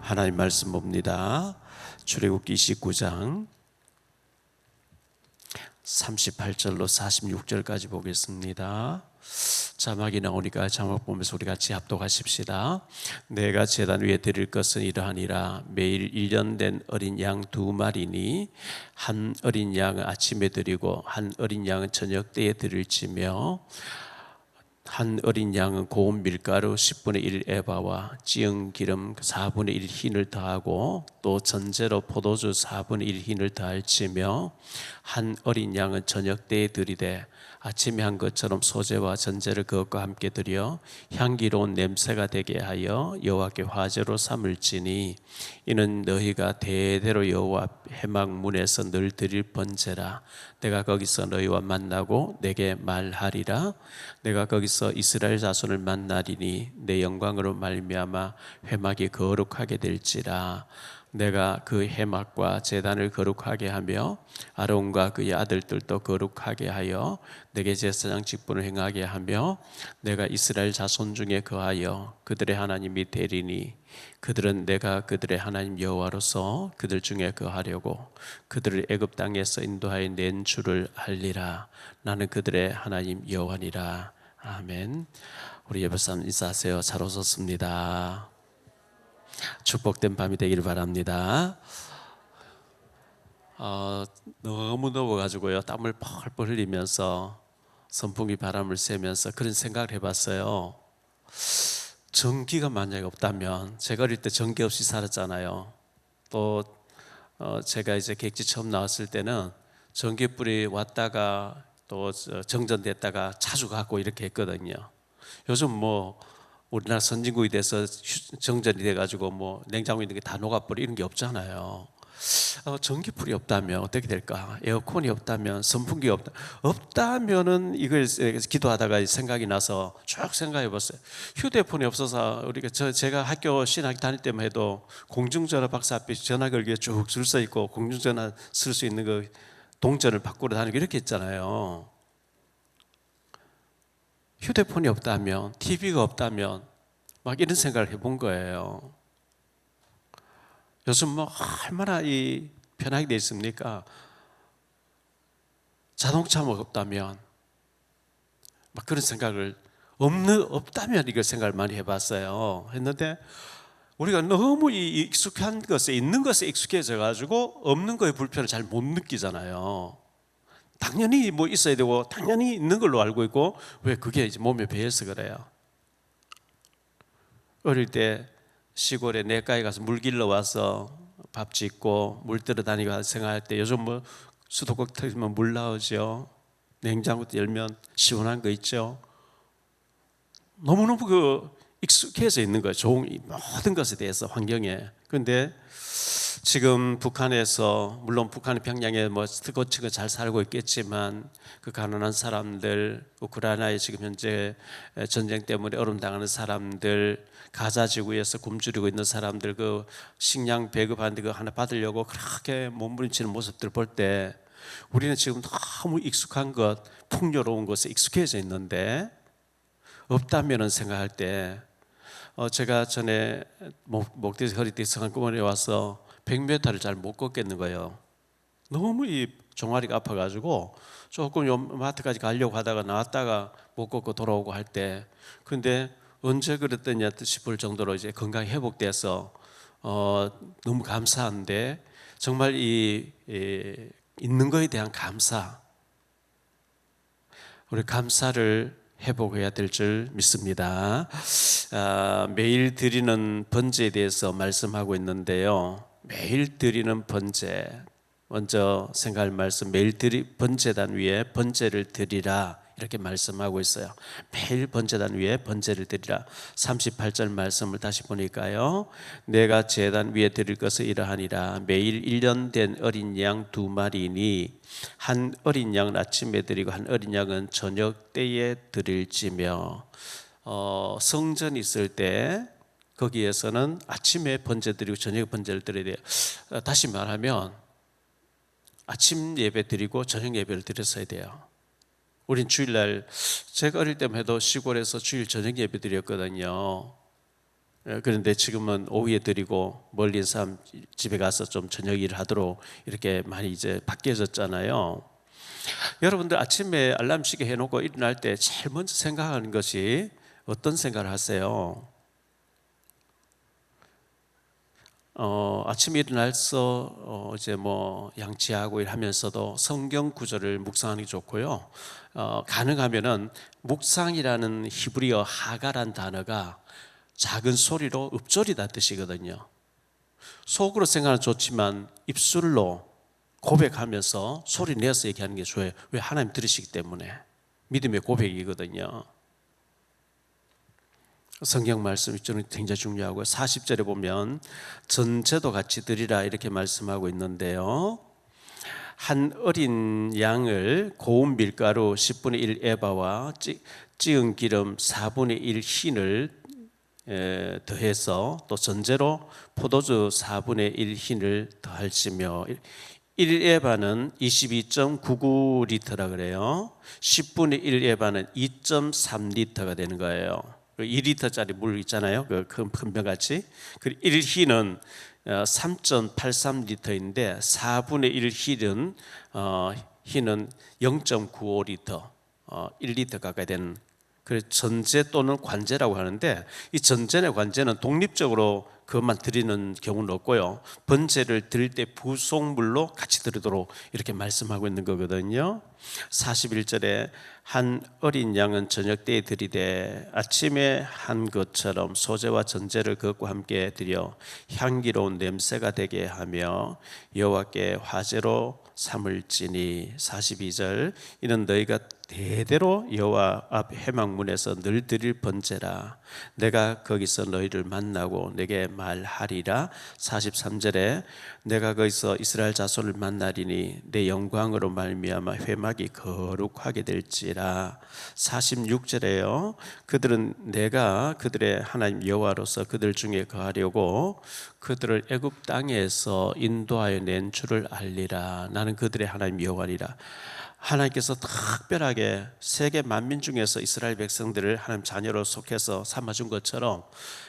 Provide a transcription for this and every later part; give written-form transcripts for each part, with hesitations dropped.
하나님 말씀 봅니다. 출애굽기 29장 38절로 46절까지 보겠습니다. 자막이 나오니까 자막 보면서 우리 같이 합독하십시다. 내가 제단 위에 드릴 것은 이러하니라. 매일 1년 된 어린 양 2마리니 한 어린 양은 아침에 드리고 한 어린 양은 저녁 때에 드릴지며, 한 어린 양은 고운 밀가루 10분의 1 에바와 찌은 기름 4분의 1 흰을 더하고 또 전제로 포도주 4분의 1 흰을 더할지며, 한 어린 양은 저녁 때에 드리되 아침에 한 것처럼 소제와 전제를 그것과 함께 드려 향기로운 냄새가 되게 하여 여호와께 화제로 삼을지니, 이는 너희가 대대로 여호와 회막 문에서 늘 드릴 번제라. 내가 거기서 너희와 만나고 내게 말하리라. 내가 거기서 이스라엘 자손을 만나리니 내 영광으로 말미암아 회막이 거룩하게 될지라. 내가 그 회막과 제단을 거룩하게 하며 아론과 그의 아들들도 거룩하게 하여 내게 제사장 직분을 행하게 하며, 내가 이스라엘 자손 중에 거하여 그들의 하나님이 되리니 그들은 내가 그들의 하나님 여호와로서 그들 중에 거하려고 그들을 애굽 땅에서 인도하여 낸 줄을 알리라. 나는 그들의 하나님 여호와니라. 아멘. 우리 옆에 사람 인사하세요. 잘 오셨습니다. 축복된 밤이 되기를 바랍니다. 너무 더워가지고요, 땀을 펄펄 흘리면서 선풍기 바람을 쐬면서 그런 생각을 해봤어요. 전기가 만약에 없다면, 제가 어릴 때 전기 없이 살았잖아요. 또 제가 이제 객지 처음 나왔을 때는 전기불이 왔다가 또 정전됐다가 자주 가고 이렇게 했거든요. 요즘 뭐 우리나라 선진국이 돼서 정전이 돼가지고 뭐 냉장고 있는 게 다 녹아버리고 이런 게 없잖아요. 전기불이 없다면 어떻게 될까? 에어컨이 없다면, 선풍기가 없다면은 이걸 기도하다가 생각이 나서 쭉 생각해 봤어요. 휴대폰이 없어서 우리가 제가 학교 신학 다닐 때만 해도 공중전화 박스 앞에 전화 걸기에 쭉 줄 서 있고 공중전화 쓸 수 있는 그 동전을 바꾸러 다니고 이렇게 했잖아요. 휴대폰이 없다면, TV가 없다면 막 이런 생각을 해본 거예요. 요즘 뭐 얼마나 편하게 돼 있습니까? 자동차가 없다면, 막 그런 생각을 없다면 이걸 생각을 많이 해봤어요. 했는데 우리가 너무 익숙한 것에, 있는 것에 익숙해져 가지고 없는 거의 불편을 잘 못 느끼잖아요. 당연히 뭐 있어야 되고 당연히 있는 걸로 알고 있고, 왜 그게 이제 몸에 배해서 그래요. 어릴 때 시골에 냇가에 가서 물 길러 와서 밥 짓고 물 뜨러 다니고 생각할 때, 요즘 뭐 수도꼭지 틀면 물 나오죠. 냉장고 열면 시원한 거 있죠. 너무너무 익숙해져 있는 거예요. 모든 것에 대해서, 환경에. 그런데 지금 북한에서, 물론 북한의 평양에 뭐 스코치가 잘 살고 있겠지만, 그 가난한 사람들, 우크라이나에 지금 현재 전쟁 때문에 어려움 당하는 사람들, 가자 지구에서 굶주리고 있는 사람들, 그 식량 배급하는데 그 하나 받으려고 그렇게 몸부림치는 모습들 볼 때, 우리는 지금 너무 익숙한 것, 풍요로운 것에 익숙해져 있는데, 없다면은 생각할 때, 제가 전에 목대에서 허리띠 성안공원에 와서 100m를 잘 못 걷겠는 거예요. 너무 이 종아리가 아파가지고 조금 요 마트까지 가려고 하다가 나왔다가 못 걷고 돌아오고 할 때, 근데 언제 그랬더냐 싶을 정도로 이제 건강이 회복돼서 너무 감사한데, 정말 있는 거에 대한 감사, 우리 감사를 회복해야 될 줄 믿습니다. 매일 드리는 번제에 대해서 말씀하고 있는데요, 매일 드리는 번제, 먼저 생각할 말씀, 매일 번제단 위에 번제를 드리라, 이렇게 말씀하고 있어요. 매일 번제단 위에 번제를 드리라. 38절 말씀을 다시 보니까요, 내가 제단 위에 드릴 것은 이러하니라. 매일 1년 된 어린 양 2마리니 한 어린 양은 아침에 드리고 한 어린 양은 저녁 때에 드릴지며. 성전 있을 때 거기에서는 아침에 번제 드리고 저녁에 번제를 드려야 돼요. 다시 말하면 아침 예배 드리고 저녁 예배를 드렸어야 돼요. 우린 주일날, 제가 어릴 때만 해도 시골에서 주일 저녁 예배 드렸거든요. 그런데 지금은 오후에 드리고 멀리 있는 사람 집에 가서 좀 저녁 일을 하도록 이렇게 많이 이제 바뀌어졌잖아요. 여러분들 아침에 알람 시계 해놓고 일어날 때 제일 먼저 생각하는 것이 어떤 생각을 하세요? 아침에 일어나서 이제 뭐 양치하고 하면서도 성경 구절을 묵상하는 게 좋고요. 가능하면은 묵상이라는 히브리어 하가란 단어가 작은 소리로 읊조리다 뜻이거든요. 속으로 생각은 좋지만 입술로 고백하면서 소리 내서 얘기하는 게 좋아요. 왜? 하나님 들으시기 때문에. 믿음의 고백이거든요. 성경 말씀이 저는 굉장히 중요하고요. 40절에 보면 전제도 같이 드리라 이렇게 말씀하고 있는데요. 한 어린 양을 고운 밀가루 10분의 1 에바와 찌은 기름 4분의 1 흰을 더해서 또 전제로 포도주 4분의 1 흰을 더할지며 1에바는 22.99리터라 그래요. 10분의 1에바는 2.3리터가 되는 거예요. 2리터짜리 물 있잖아요. 그 큰 병같이. 그리고 1흰은 3.83리터인데 4분의 1 흰은 0.95리터, 1리터 가까이 되는 그 전제 또는 관제라고 하는데, 이 전제나 관제는 독립적으로 그것만 드리는 경우는 없고요. 번제를 드릴 때 부속물로 같이 드리도록 이렇게 말씀하고 있는 거거든요. 41절에 한 어린 양은 저녁 때에 드리되 아침에 한 것처럼 소제와 전제를 그것과 함께 드려 향기로운 냄새가 되게 하며 여호와께 화제로 삼을지니. 42절 이는 너희가 대대로 여호와 앞 회막문에서 늘 드릴 번제라. 내가 거기서 너희를 만나고 내게 말하리라. 43절에 내가 거기서 이스라엘 자손을 만나리니 내 영광으로 말미암아 회막이 거룩하게 될지라. 46절에요 그들은 내가 그들의 하나님 여호와로서 그들 중에 거하려고 그들을 애굽 땅에서 인도하여 낸 줄을 알리라. 나는 그들의 하나님 여호와니라. 하나님께서 특별하게 세계 만민 중에서 이스라엘 백성들을 하나님 자녀로 속해서 삼아준 것처럼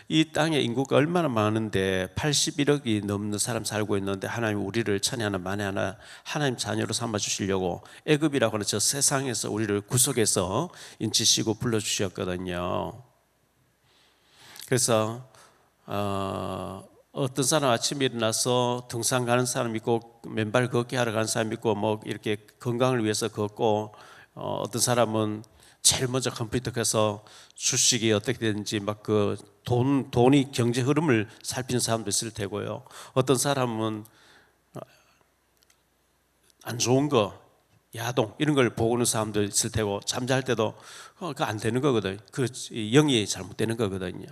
이 땅의 인구가 얼마나 많은데 81억이 넘는 사람 살고 있는데 하나님 우리를 천에 하나 만에 하나 하나님 자녀로 삼아주시려고 애굽이라고 하는 저 세상에서 우리를 구속해서 인치시고 불러주셨거든요. 그래서 어떤 사람 아침에 일어나서 등산 가는 사람 있고 맨발 걷기 하러 가는 사람 있고 뭐 이렇게 건강을 위해서 걷고, 어떤 사람은 제일 먼저 컴퓨터 켜서 주식이 어떻게 되는지 막 그 돈이 경제 흐름을 살피는 사람도 있을 테고요. 어떤 사람은 안 좋은 거 야동 이런 걸 보고 있는 사람도 있을 테고, 잠잘 때도 그거 안 되는 거거든요. 그 영이 잘못되는 거거든요.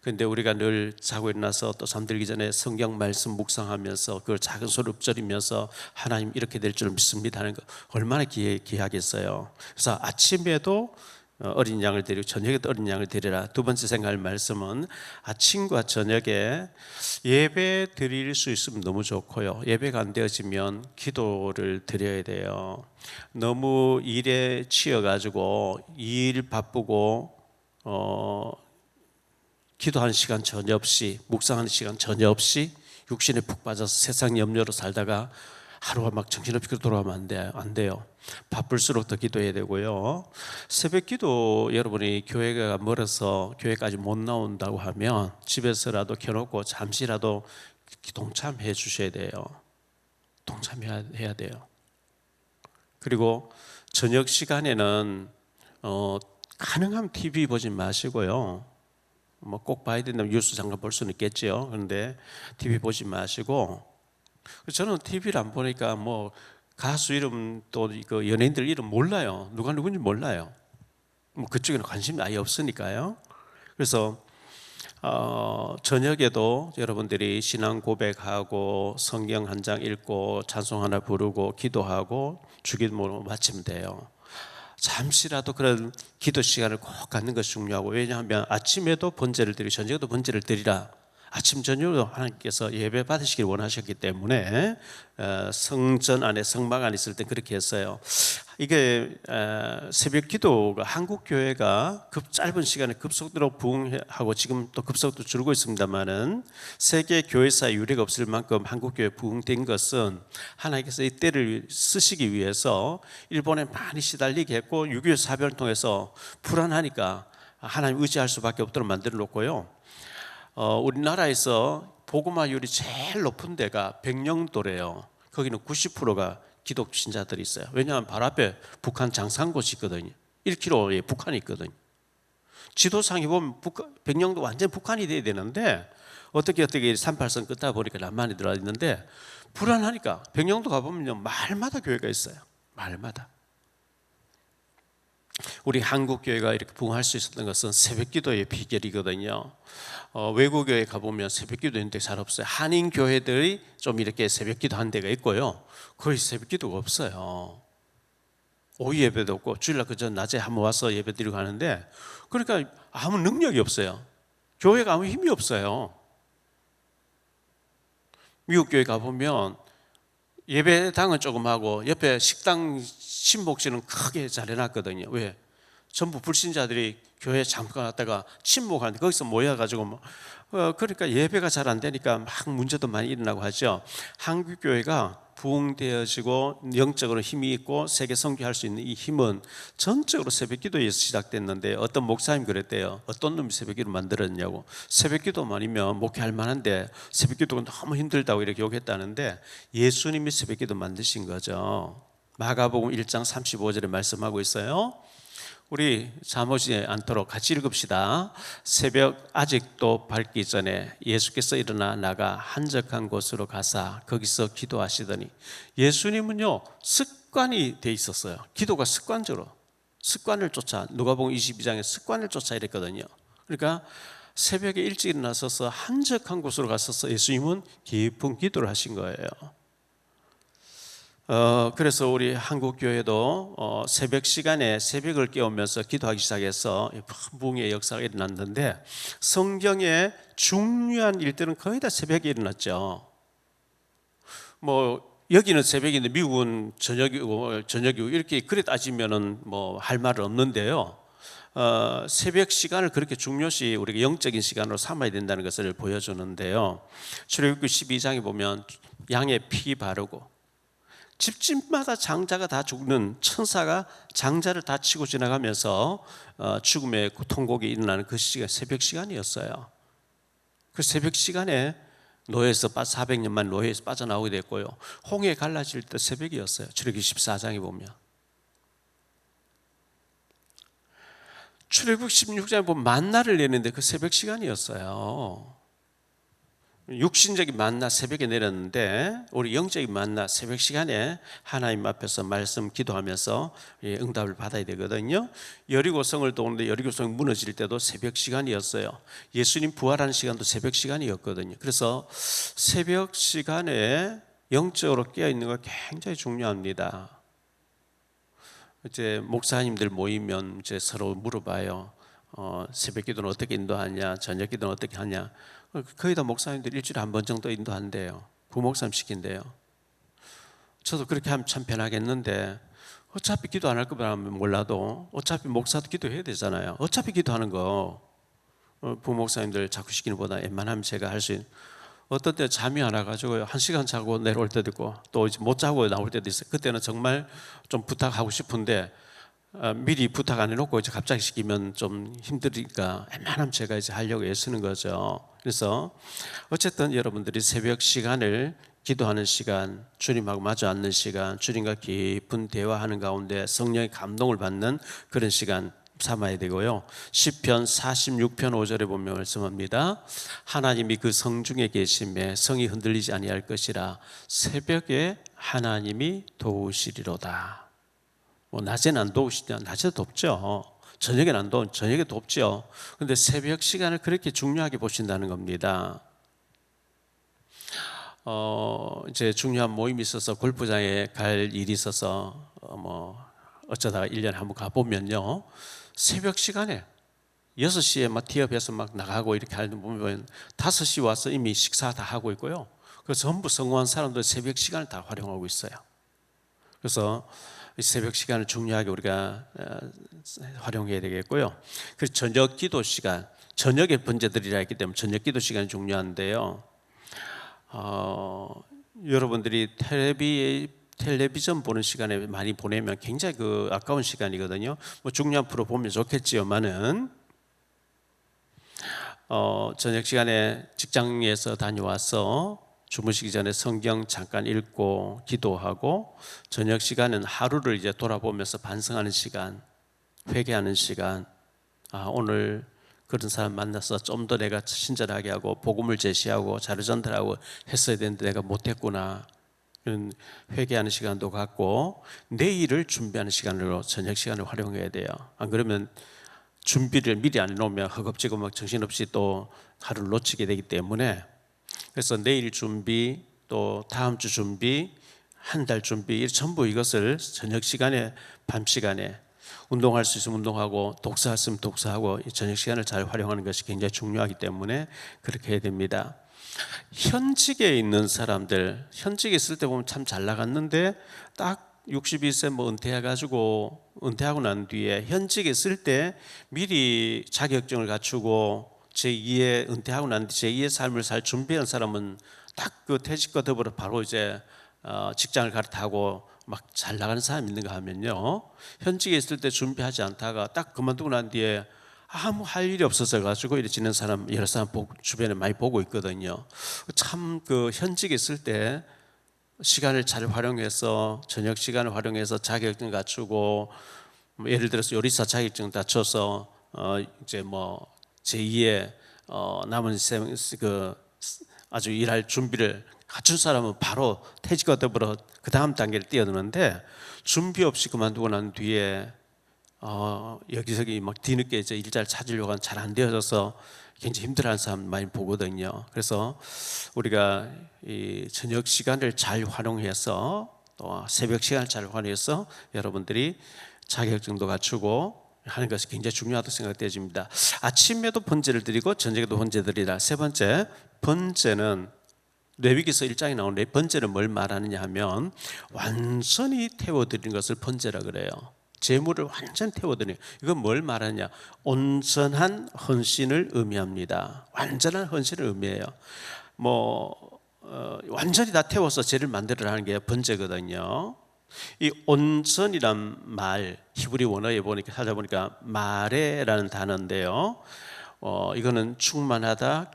그런데 우리가 늘 자고 일어나서 또 잠들기 전에 성경 말씀 묵상하면서 그걸 작은 소리 읊조리면서 하나님 이렇게 될 줄 믿습니다 하는 거 얼마나 귀하겠어요. 그래서 아침에도 어린 양을 드리고 저녁에도 어린 양을 드리라. 두 번째 생각할 말씀은 아침과 저녁에 예배 드릴 수 있으면 너무 좋고요. 예배가 안 되어지면 기도를 드려야 돼요. 너무 일에 치여가지고 일 바쁘고 기도하는 시간 전혀 없이, 묵상하는 시간 전혀 없이 육신에 푹 빠져서 세상 염려로 살다가 하루가 막 정신없이 돌아가면 안 돼요. 바쁠수록 더 기도해야 되고요. 새벽 기도 여러분이 교회가 멀어서 교회까지 못 나온다고 하면 집에서라도 켜놓고 잠시라도 동참해 주셔야 돼요. 동참해야 돼요. 그리고 저녁 시간에는 가능하면 TV 보지 마시고요. 뭐 꼭 봐야 된다면 뉴스 잠깐 볼 수는 있겠죠. 그런데 TV 보지 마시고, 저는 TV를 안 보니까 뭐 가수 이름 또 그 연예인들 이름 몰라요. 누가 누군지 몰라요. 뭐 그쪽에는 관심이 아예 없으니까요. 그래서 저녁에도 여러분들이 신앙 고백하고 성경 한 장 읽고 찬송 하나 부르고 기도하고 주기도 마치면 돼요. 잠시라도 그런 기도 시간을 꼭 갖는 것이 중요하고, 왜냐하면 아침에도 번제를 드리고 저녁에도 번제를 드리라. 아침 저녁으로 하나님께서 예배 받으시길 원하셨기 때문에 성전 안에 성막 안에 있을 때 그렇게 했어요. 이게 새벽 기도가 한국 교회가 짧은 시간에 급속도로 부흥하고 지금 또 급속도로 줄고 있습니다만은 세계 교회사 유례가 없을 만큼 한국 교회 부흥된 것은 하나님께서 이 때를 쓰시기 위해서 일본에 많이 시달리게 했고 6.25 사변을 통해서 불안하니까 하나님 의지할 수밖에 없도록 만들어 놓고요. 우리나라에서 복음화율이 제일 높은 데가 백령도래요. 거기는 90%가 기독 신자들이 있어요. 왜냐하면 바로 앞에 북한 장산고시 있거든요. 1km에 북한이 있거든요. 지도상에 보면 백령도 완전 북한이 돼야 되는데 어떻게 38선 끝다 보니까 남한이 들어와 있는데 불안하니까 백령도 가보면요 마을마다 교회가 있어요. 마을마다. 우리 한국 교회가 이렇게 부흥할 수 있었던 것은 새벽기도의 비결이거든요. 외국교회 가보면 새벽기도 있는 데 잘 없어요. 한인 교회들이 좀 이렇게 새벽기도 한 데가 있고요. 거의 새벽기도가 없어요. 오후 예배도 없고 주일날 그저 낮에 한번 와서 예배 드리고 가는데 그러니까 아무 능력이 없어요. 교회가 아무 힘이 없어요. 미국 교회 가보면 예배당은 조금 하고 옆에 식당 침묵실은 크게 잘 해놨거든요. 왜? 전부 불신자들이 교회 잠깐 왔다가 침묵하는데 거기서 모여가지고 그러니까 예배가 잘 안 되니까 막 문제도 많이 일어나고 하죠. 한국 교회가 부흥되어지고 영적으로 힘이 있고 세계 선교할 수 있는 이 힘은 전적으로 새벽기도에서 시작됐는데 어떤 목사님 그랬대요. 어떤 놈이 새벽기도 만들었냐고. 새벽기도만이면 목회할 만한데 새벽기도가 너무 힘들다고 이렇게 욕했다는데 예수님이 새벽기도 만드신 거죠. 마가복음 1장 35절에 말씀하고 있어요. 우리 잠오지 않도록 같이 읽읍시다. 새벽 아직도 밝기 전에 예수께서 일어나 나가 한적한 곳으로 가사 거기서 기도하시더니 예수님은요 습관이 돼 있었어요. 기도가 습관적으로 습관을 쫓아 누가복음 22장에 습관을 쫓아 이랬거든요. 그러니까 새벽에 일찍 일어나서서 한적한 곳으로 가서서 예수님은 깊은 기도를 하신 거예요. 그래서 우리 한국 교회도 새벽 시간에 새벽을 깨우면서 기도하기 시작해서 부흥의 역사가 일어났는데 성경의 중요한 일들은 거의 다 새벽에 일어났죠. 뭐 여기는 새벽인데 미국은 저녁이고 이렇게 그래 따지면은 뭐 할 말은 없는데요. 새벽 시간을 그렇게 중요시 우리가 영적인 시간으로 삼아야 된다는 것을 보여주는데요. 출애굽기 12장에 보면 양의 피 바르고 집집마다 장자가 다 죽는 천사가 장자를 다 치고 지나가면서 죽음의 통곡이 일어나는 그 시간 새벽 시간이었어요. 그 새벽 시간에 노예에서 400년만 노예에서 빠져나오게 됐고요. 홍해 갈라질 때 새벽이었어요. 출애굽기 14장에 보면 출애굽 16장에 보면 만나를 내는데 그 새벽 시간이었어요. 육신적인 만나 새벽에 내렸는데 우리 영적인 만나 새벽 시간에 하나님 앞에서 말씀 기도하면서 응답을 받아야 되거든요. 여리고성을 도는데 여리고성이 무너질 때도 새벽 시간이었어요. 예수님 부활하는 시간도 새벽 시간이었거든요. 그래서 새벽 시간에 영적으로 깨어있는 거 굉장히 중요합니다. 이제 목사님들 모이면 이제 서로 물어봐요. 새벽 기도는 어떻게 인도하냐, 저녁 기도는 어떻게 하냐. 거의 다 목사님들 일주일에 한 번 정도 인도한대요. 부목사님 시킨대요. 저도 그렇게 하면 참 편하겠는데 어차피 기도 안 할 거면 몰라도 어차피 목사도 기도해야 되잖아요. 어차피 기도하는 거 부목사님들 자꾸 시키는 것보다 웬만하면 제가 할 수 있는. 어떤 때 잠이 안 와가지고 1시간 자고 내려올 때도 있고 또 이제 못 자고 나올 때도 있어요. 그때는 정말 좀 부탁하고 싶은데 미리 부탁 안 해놓고 이제 갑자기 시키면 좀 힘드니까 웬만하면 제가 이제 하려고 애쓰는 거죠. 그래서 어쨌든 여러분들이 새벽 시간을 기도하는 시간, 주님하고 마주 앉는 시간, 주님과 깊은 대화하는 가운데 성령의 감동을 받는 그런 시간 삼아야 되고요. 시편 46편 5절에 보면 말씀합니다. 하나님이 그 성중에 계심에 성이 흔들리지 아니할 것이라 새벽에 하나님이 도우시리로다. 뭐 낮에는 안 도우시냐? 낮에도 덥죠. 저녁에는 안 도우, 저녁에 덥죠. 그런데 새벽 시간을 그렇게 중요하게 보신다는 겁니다. 이제 중요한 모임이 있어서 골프장에 갈 일이 있어서 어쩌다가 1년에 한번 가보면요. 새벽 시간에 6시에 막 티업해서 막 나가고 이렇게 하는 거 보면 5시 와서 이미 식사 다 하고 있고요. 그래서 전부 성공한 사람들 새벽 시간을 다 활용하고 있어요. 그래서 새벽 시간을 중요하게 우리가 활용해야 되겠고요. 그래서 저녁 기도 시간, 저녁에 번제드리라 했기 때문에 저녁 기도 시간이 중요한데요. 여러분들이 텔레비전 보는 시간에 많이 보내면 굉장히 아까운 시간이거든요. 뭐 중요한 프로 보면 좋겠지만은 저녁 시간에 직장에서 다녀와서 주무시기 전에 성경 잠깐 읽고 기도하고, 저녁 시간은 하루를 이제 돌아보면서 반성하는 시간, 회개하는 시간. 오늘 그런 사람 만나서 좀 더 내가 친절하게 하고 복음을 제시하고 자료 전달하고 했어야 되는데 내가 못했구나, 이런 회개하는 시간도 갖고 내일을 준비하는 시간으로 저녁 시간을 활용해야 돼요. 안 그러면 준비를 미리 안 해놓으면 허겁지겁 막 정신없이 또 하루를 놓치게 되기 때문에, 그래서 내일 준비, 또 다음 주 준비, 한 달 준비, 전부 이것을 저녁 시간에, 밤 시간에 운동할 수 있으면 운동하고 독서할 수 있으면 독서하고 저녁 시간을 잘 활용하는 것이 굉장히 중요하기 때문에 그렇게 해야 됩니다. 현직에 있는 사람들, 현직에 있을 때 보면 참 잘 나갔는데 딱 62세 뭐 은퇴하고 난 뒤에 현직에 있을 때 미리 자격증을 갖추고 제2의 은퇴하고 난 뒤 제2의 삶을 살 준비한 사람은 딱 퇴직과 더불어 바로 이제 직장을 갈아타고 막 잘 나가는 사람이 있는가 하면요, 현직에 있을 때 준비하지 않다가 딱 그만두고 난 뒤에 아무 할 일이 없어서 가지고 이렇게 지는 사람 여러 사람 주변에 많이 보고 있거든요. 참 현직에 있을 때 시간을 잘 활용해서 저녁 시간을 활용해서 자격증 갖추고, 예를 들어서 요리사 자격증 갖춰서 이제 뭐 제2의 남은 아주 일할 준비를 갖춘 사람은 바로 퇴직과 더불어 그 다음 단계를 뛰어드는데, 준비 없이 그만두고 난 뒤에 여기저기 막 뒤늦게 이제 일자를 찾으려고 하면 잘 안 되어져서 굉장히 힘들어하는 사람 많이 보거든요. 그래서 우리가 이 저녁 시간을 잘 활용해서 또 새벽 시간을 잘 활용해서 여러분들이 자격증도 갖추고 하는 것이 굉장히 중요하다고 생각되어집니다. 아침에도 번제를 드리고 저녁에도 번제 드리라. 세 번째, 번제는 레위기서 1장에 나온 번제는 뭘 말하느냐 하면 완전히 태워드리는 것을 번제라 그래요. 재물을 완전히 태워드리는, 이건 뭘 말하느냐, 온전한 헌신을 의미합니다. 완전한 헌신을 의미해요. 완전히 다 태워서 제를 만들어라는 게 번제거든요. 이 온전이란 말, 히브리 원어에 찾아보니까 마레라는 단어인데요, 이거는 충만하다,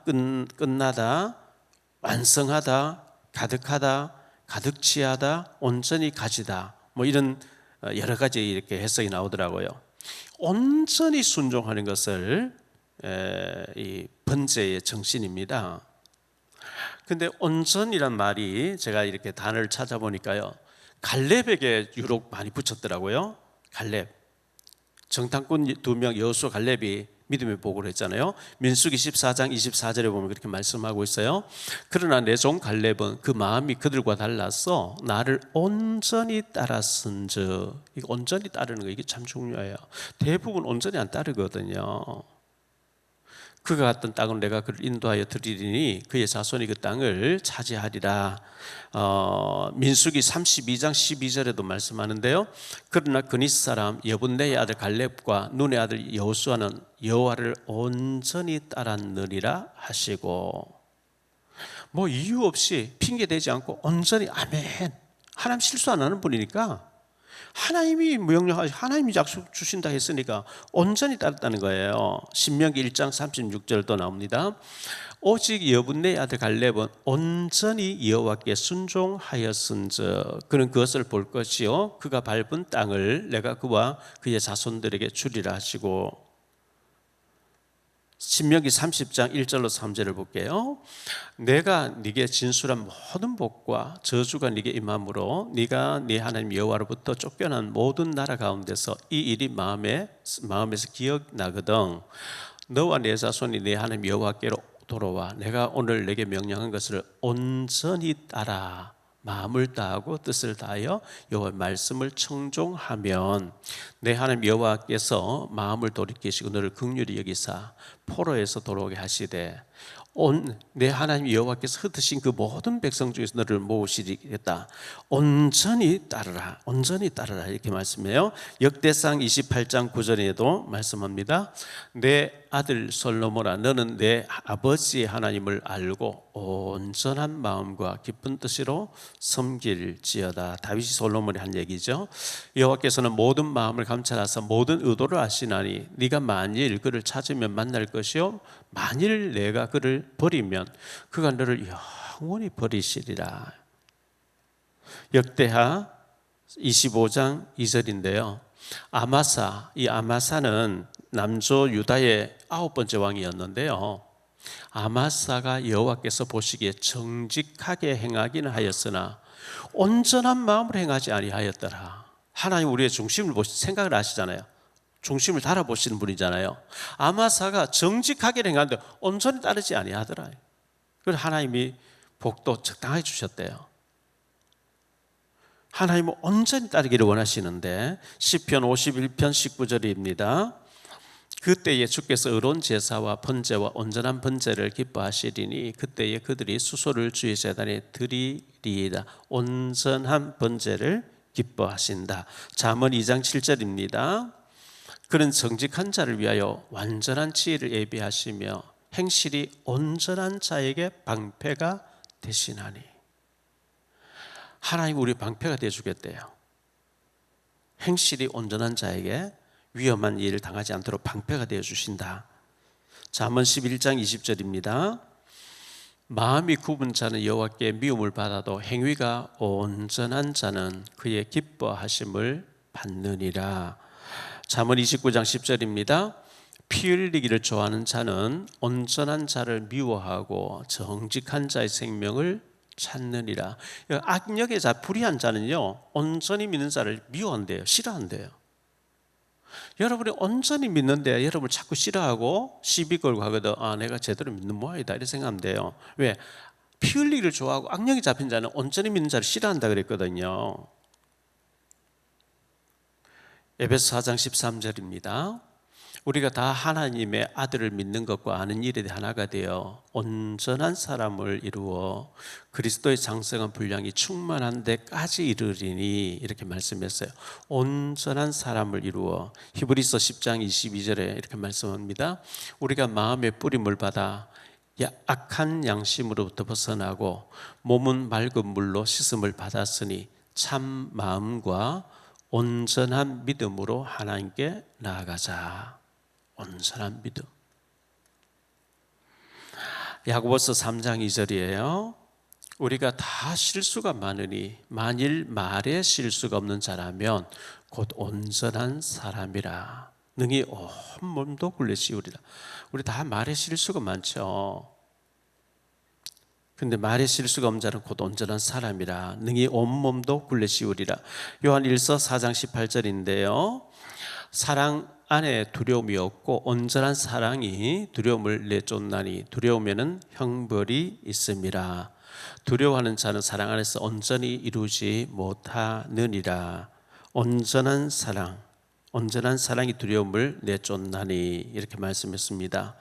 끝나다, 완성하다, 가득하다, 가득 취하다, 온전히 가지다, 뭐 이런 여러 가지 이렇게 해석이 나오더라고요. 온전히 순종하는 것을 이 번제의 정신입니다. 근데 온전이란 말이 제가 이렇게 단어를 찾아보니까요, 갈렙에게 유독 많이 붙였더라고요. 갈렙, 정탐꾼 2명 여호수아 갈렙이 믿음의 보고를 했잖아요. 민수기 14장 24절에 보면 그렇게 말씀하고 있어요. 그러나 내 종 갈렙은 그 마음이 그들과 달라서 나를 온전히 따랐은즉. 이거 온전히 따르는 거, 이게 참 중요해요. 대부분 온전히 안 따르거든요. 그가 갔던 땅은 내가 그를 인도하여 드리리니 그의 자손이 그 땅을 차지하리라. 민수기 32장 12절에도 말씀하는데요, 그러나 그니스 사람 여분네의 아들 갈렙과 눈의 아들 여호수아는 여호와를 온전히 따랐느니라 하시고, 뭐 이유 없이 핑계대지 않고 온전히 아멘, 하나님 실수 안 하는 분이니까 하나님이 명령하시, 하나님이 약속 주신다 했으니까 온전히 따랐다는 거예요. 신명기 1장 36절도 나옵니다. 오직 여분네의 아들 갈렙은 온전히 여호와께 순종하였은즉 그는 그것을 볼 것이요 그가 밟은 땅을 내가 그와 그의 자손들에게 주리라 하시고, 신명기 30장 1절로 3절을 볼게요. 내가 네게 진술한 모든 복과 저주가 네게 임함으로 네가 네 하나님 여호와로부터 쫓겨난 모든 나라 가운데서 이 일이 마음에서 기억나거든. 너와 네 자손이 네 하나님 여호와께로 돌아와 내가 오늘 내게 명령한 것을 온전히 따라. 마음을 다하고 뜻을 다하여 여호와의 말씀을 청종하면 내 하나님 여호와께서 마음을 돌이키시고 너를 긍휼히 여기사 포로에서 돌아오게 하시되 내 하나님 여호와께서 흩으신 그 모든 백성 중에서 너를 모으시리겠다. 온전히 따르라, 온전히 따르라 이렇게 말씀해요. 역대상 28장 9절에도 말씀합니다. 내 아들 솔로몬아, 너는 내 아버지의 하나님을 알고 온전한 마음과 깊은 뜻으로 섬길지어다. 다윗이 솔로몬이 한 얘기죠. 여호와께서는 모든 마음을 감찰하사 모든 의도를 아시나니 네가 만일 그를 찾으면 만날 것이요 만일 내가 그를 버리면 그가 너를 영원히 버리시리라. 역대하 25장 2절인데요. 아마사, 이 아마사는 남조 유다의 9번째 왕이었는데요. 아마사가 여호와께서 보시기에 정직하게 행하기는 하였으나 온전한 마음으로 행하지 아니하였더라. 하나님 우리의 중심을 생각을 하시잖아요. 중심을 달아보시는 분이잖아요. 아마사가 정직하게 행하는데 온전히 따르지 아니하더라. 그래서 하나님이 복도 적당하게 주셨대요. 하나님은 온전히 따르기를 원하시는데 시편 51편 19절입니다. 그때에 주께서 의로운 제사와 번제와 온전한 번제를 기뻐하시리니 그때에 그들이 수소를 주의 제단에 드리리이다. 온전한 번제를 기뻐하신다. 잠언 2장 7절입니다. 그는 정직한 자를 위하여 완전한 지혜를 예비하시며 행실이 온전한 자에게 방패가 되시나니. 하나님 우리 방패가 되어주겠대요. 행실이 온전한 자에게 위험한 일을 당하지 않도록 방패가 되어주신다. 잠언 11장 20절입니다. 마음이 굽은 자는 여호와께 미움을 받아도 행위가 온전한 자는 그의 기뻐하심을 받느니라. 잠언 29장 10절입니다. 피 흘리기를 좋아하는 자는 온전한 자를 미워하고 정직한 자의 생명을 찾느니라. 악력의 자, 불의한 자는요 온전히 믿는 자를 미워한대요. 싫어한대요. 여러분이 온전히 믿는데 여러분을 자꾸 싫어하고 시비 걸고 하거든. 내가 제대로 믿는 모양이다 이렇게 생각하면 돼요. 왜? 피 흘리기를 좋아하고 악력이 잡힌 자는 온전히 믿는 자를 싫어한다 그랬거든요. 에베소 4장 13절입니다. 우리가 다 하나님의 아들을 믿는 것과 아는 일에 하나가 되어 온전한 사람을 이루어 그리스도의 장성한 분량이 충만한 데까지 이르리니 이렇게 말씀했어요. 온전한 사람을 이루어. 히브리서 10장 22절에 이렇게 말씀합니다. 우리가 마음의 뿌림을 받아 악한 양심으로부터 벗어나고 몸은 맑은 물로 씻음을 받았으니 참 마음과 온전한 믿음으로 하나님께 나아가자. 온전한 믿음. 야고보서 3장 2절이에요. 우리가 다 실수가 많으니 만일 말에 실수가 없는 자라면 곧 온전한 사람이라. 능히 온 몸도 굴레시우리라. 우리 다 말에 실수가 많죠. 근데 말에 실수가 없는 자는 곧 온전한 사람이라. 능히 온 몸도 굴레시우리라. 요한 1서 4장 18절인데요. 사랑 안에 두려움이 없고 온전한 사랑이 두려움을 내쫓나니 두려움에는 형벌이 있음이라. 두려워하는 자는 사랑 안에서 온전히 이루지 못하느니라. 온전한 사랑이 두려움을 내쫓나니 이렇게 말씀했습니다.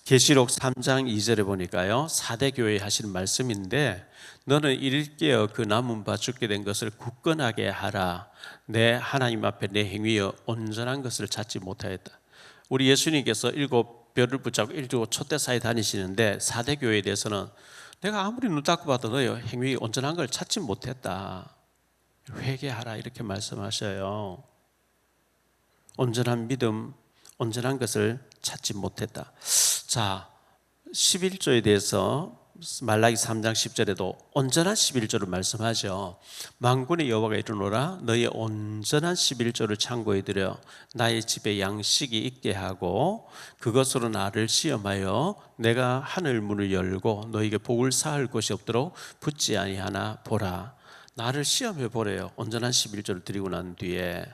계시록 3장 2절에 보니까요 4대 교회에 하시는 말씀인데 너는 이를 깨어 그 남은 바 죽게 된 것을 굳건하게 하라. 내 하나님 앞에 내 행위여 온전한 것을 찾지 못하였다. 우리 예수님께서 7별을 붙잡고 7 촛대사에 다니시는데 4대 교회에 대해서는 내가 아무리 눈 닦고 봐도 너의 행위 온전한 걸 찾지 못했다. 회개하라 이렇게 말씀하셔요. 온전한 믿음, 온전한 것을 찾지 못했다. 자, 11조에 대해서 말라기 3장 10절에도 온전한 11조를 말씀하죠. 만군의 여호와가 이르노라 너의 온전한 11조를 창고에 들여 나의 집에 양식이 있게 하고 그것으로 나를 시험하여 내가 하늘 문을 열고 너에게 복을 쌓을 곳이 없도록 붙지 아니하나 보라. 나를 시험해 보래요. 온전한 11조를 드리고 난 뒤에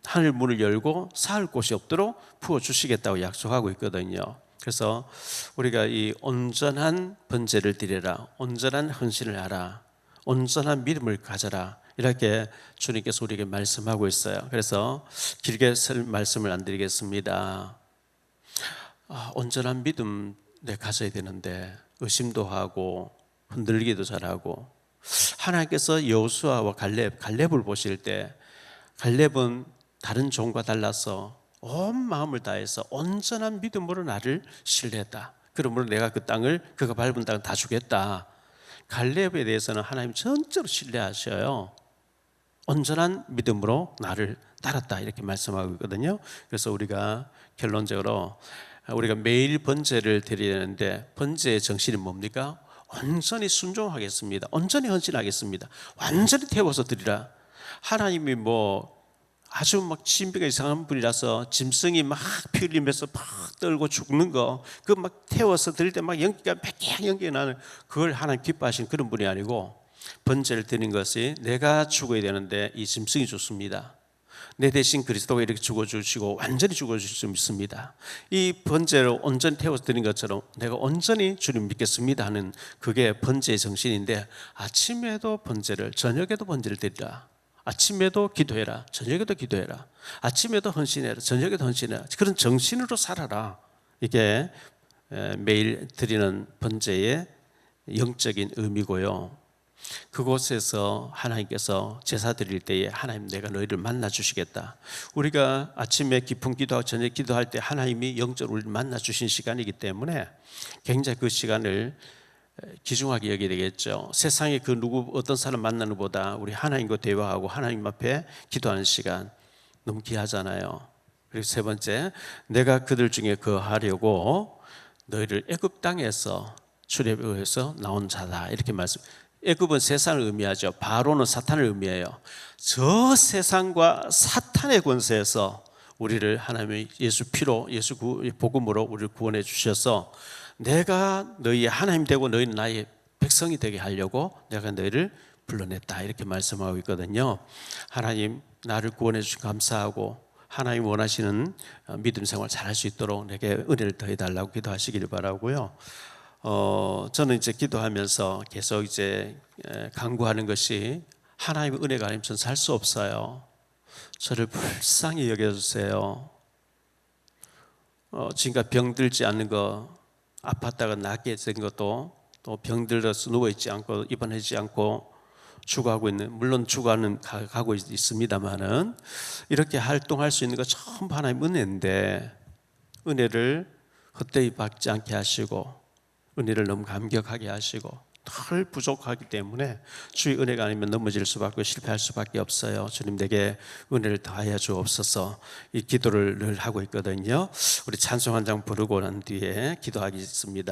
하늘 문을 열고 쌓을 곳이 없도록 부어주시겠다고 약속하고 있거든요. 그래서 우리가 이 온전한 번제를 드려라, 온전한 헌신을 하라, 온전한 믿음을 가져라. 이렇게 주님께서 우리에게 말씀하고 있어요. 그래서 길게 말씀을 안 드리겠습니다. 온전한 믿음 가져야 되는데 의심도 하고 흔들리기도 잘하고, 하나님께서 여호수아와 갈렙을 보실 때 갈렙은 다른 종과 달라서 온 마음을 다해서 온전한 믿음으로 나를 신뢰했다. 그러므로 내가 그 땅을, 그가 밟은 땅을 다 주겠다. 갈렙에 대해서는 하나님 전적으로 신뢰하셔요. 온전한 믿음으로 나를 따랐다, 이렇게 말씀하고 있거든요. 그래서 우리가 결론적으로 우리가 매일 번제를 드려야 되는데, 번제의 정신이 뭡니까? 온전히 순종하겠습니다. 온전히 헌신하겠습니다. 완전히 태워서 드리라. 하나님이 아주 막 신비가 이상한 분이라서 짐승이 막 피 흘리면서 막 떨고 죽는 거, 그 막 태워서 드릴 때 막 연기가 막 연기가 나는, 그걸 하나님 기뻐하시는 그런 분이 아니고, 번제를 드리는 것이 내가 죽어야 되는데 이 짐승이 죽습니다. 내 대신 그리스도가 이렇게 죽어주시고 완전히 죽어주실 수 있습니다. 이 번제를 온전히 태워서 드린 것처럼 내가 온전히 주님 믿겠습니다 하는, 그게 번제의 정신인데, 아침에도 번제를, 저녁에도 번제를 드리라. 아침에도 기도해라, 저녁에도 기도해라. 아침에도 헌신해라, 저녁에도 헌신해라. 그런 정신으로 살아라. 이게 매일 드리는 번제의 영적인 의미고요. 그곳에서 하나님께서 제사 드릴 때에 하나님, 내가 너희를 만나 주시겠다. 우리가 아침에 깊은 기도하고 저녁에 기도할 때 하나님이 영적으로 우리를 만나 주신 시간이기 때문에 굉장히 그 시간을 귀중하게 여겨야 되겠죠. 세상에 그 어떤 사람 만나는 것보다 우리 하나님과 대화하고 하나님 앞에 기도하는 시간 너무 귀하잖아요. 그리고 세 번째, 내가 그들 중에 거하려고 너희를 애굽 땅에서 출애굽에 의해서 나온 자다, 이렇게 말씀. 애굽은 세상을 의미하죠. 바로는 사탄을 의미해요. 저 세상과 사탄의 권세에서 우리를 하나님의 예수 피로, 예수 복음으로 우리를 구원해 주셔서, 내가 너희의 하나님 되고 너희는 나의 백성이 되게 하려고 내가 너희를 불러냈다, 이렇게 말씀하고 있거든요. 하나님, 나를 구원해 주셔서 감사하고, 하나님 원하시는 믿음 생활 잘할 수 있도록 내게 은혜를 더해 달라고 기도하시기를 바라고요. 저는 이제 기도하면서 계속 이제 간구하는 것이, 하나님의 은혜가 아니면 저는 살 수 없어요. 저를 불쌍히 여겨주세요. 지금까지 병들지 않는 거, 아팠다가 낫게 된 것도, 또 병들어서 누워있지 않고 입원하지 않고 죽어가고 있는, 물론 죽어가는 가고 있습니다만은, 이렇게 활동할 수 있는 거 전부 하나님 은혜인데, 은혜를 헛되이 받지 않게 하시고, 은혜를 너무 감격하게 하시고, 늘 부족하기 때문에 주의 은혜가 아니면 넘어질 수밖에, 실패할 수밖에 없어요. 주님, 내게 은혜를 더하여 주옵소서. 이 기도를 늘 하고 있거든요. 우리 찬송 한 장 부르고 난 뒤에 기도하겠습니다.